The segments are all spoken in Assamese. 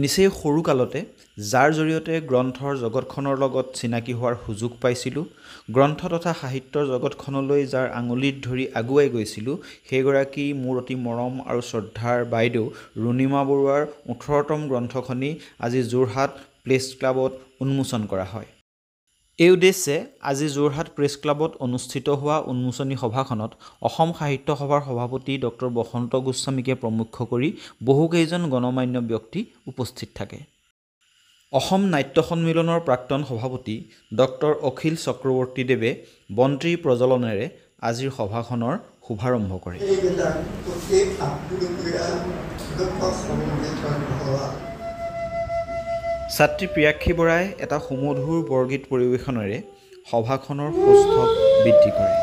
নিচেই সৰু কালতে যাৰ জৰিয়তে গ্ৰন্থৰ জগতখনৰ লগত চিনাকি হোৱাৰ সুযোগ পাইছিলোঁ, গ্ৰন্থ তথা সাহিত্যৰ জগতখনলৈ যাৰ আঙুলিত ধৰি আগুৱাই গৈছিলোঁ, সেইগৰাকী মোৰ অতি মৰম আৰু শ্ৰদ্ধাৰ বাইদেউ ৰুণিমা বৰুৱাৰ 18তম গ্ৰন্থখনি আজি যোৰহাট প্ৰেছ ক্লাবত উন্মোচন কৰা হয়। এই উদ্দেশ্যে আজি যোৰহাট প্ৰেছ ক্লাবত অনুষ্ঠিত হোৱা উন্মোচনী সভাখনত অসম সাহিত্য সভাৰ সভাপতি ডক্টৰ বসন্ত গোস্বামীকে প্ৰমুখ্য কৰি বহুকেইজন গণমান্য ব্যক্তি উপস্থিত থাকে। অসম নাট্য সন্মিলনৰ প্ৰাক্তন সভাপতি ডক্টৰ অখিল চক্ৰৱৰ্তীদেৱে বন্তি প্ৰজ্বলনেৰে আজিৰ সভাখনৰ শুভাৰম্ভ কৰে। ছাত্ৰী প্ৰিয়াক্ষী বৰাই এটা সুমধুৰ বৰগীত পৰিৱেশনেৰে সভাখনৰ সৌষ্ঠৱ বৃদ্ধি কৰে।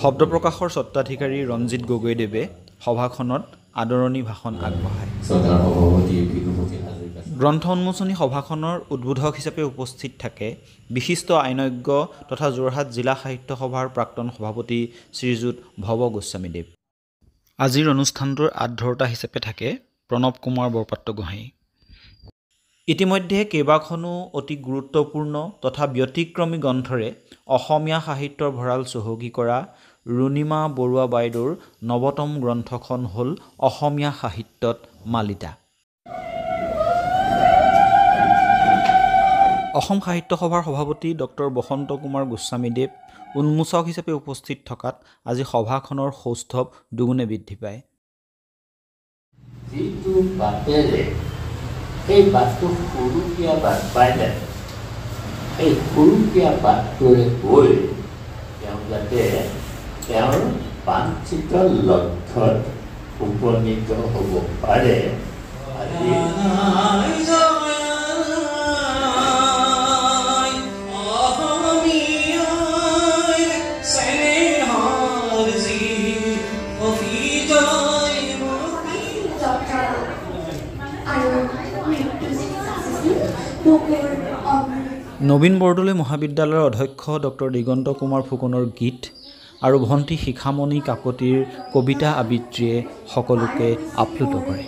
শব্দ প্ৰকাশৰ স্বত্বাধিকাৰী ৰঞ্জিত গগৈদেৱে সভাখনত আদৰণি ভাষণ আগবঢ়ায়। গ্ৰন্থ উন্মোচনী সভাখনৰ উদ্বোধক হিচাপে উপস্থিত থাকে বিশিষ্ট আইনজ্ঞ তথা যোৰহাট জিলা সাহিত্য সভাৰ প্ৰাক্তন সভাপতি শ্ৰীযুত ভৱ গোস্বামীদেৱ। আজিৰ অনুষ্ঠানটোৰ আধৰুতা হিচাপে থাকে প্ৰণৱ কুমাৰ বৰপাত্ৰ গোহাঁই। ইতিমধ্যে কেইবাখনো অতি গুৰুত্বপূৰ্ণ তথা ব্যতিক্ৰমী গ্ৰন্থৰে অসমীয়া সাহিত্যৰ ভঁৰাল চহকী কৰা ৰুণিমা বৰুৱা বাইদেউৰ 9তম গ্ৰন্থখন হ'ল অসমীয়া সাহিত্যত মালিতা। অসম সাহিত্য সভাৰ সভাপতি ডক্টৰ বসন্ত কুমাৰ গোস্বামীদেৱ উন্মোচক হিচাপে উপস্থিত থকাত আজি সভাখনৰ সৌষ্ঠৱ দুগুণে বৃদ্ধি পায়। যিটো বাটেৰে এই বাটটো সৰুকীয়া বাট পাইলে, এই সৰুকীয়া বাটটোৰে গৈ তেওঁ যাতে তেওঁৰ বাঞ্ছিত লক্ষ্যত উপনীত হ'ব পাৰে। আজি নবীন বৰদলৈ মহাবিদ্যালয়ৰ অধ্যক্ষ ডক্টৰ দিগন্ত কুমাৰ ফুকনৰ গীত আৰু ভণ্টি শিখামণি কাকতিৰ কবিতা আবৃত্তিয়ে সকলোকে আপ্লুত কৰে।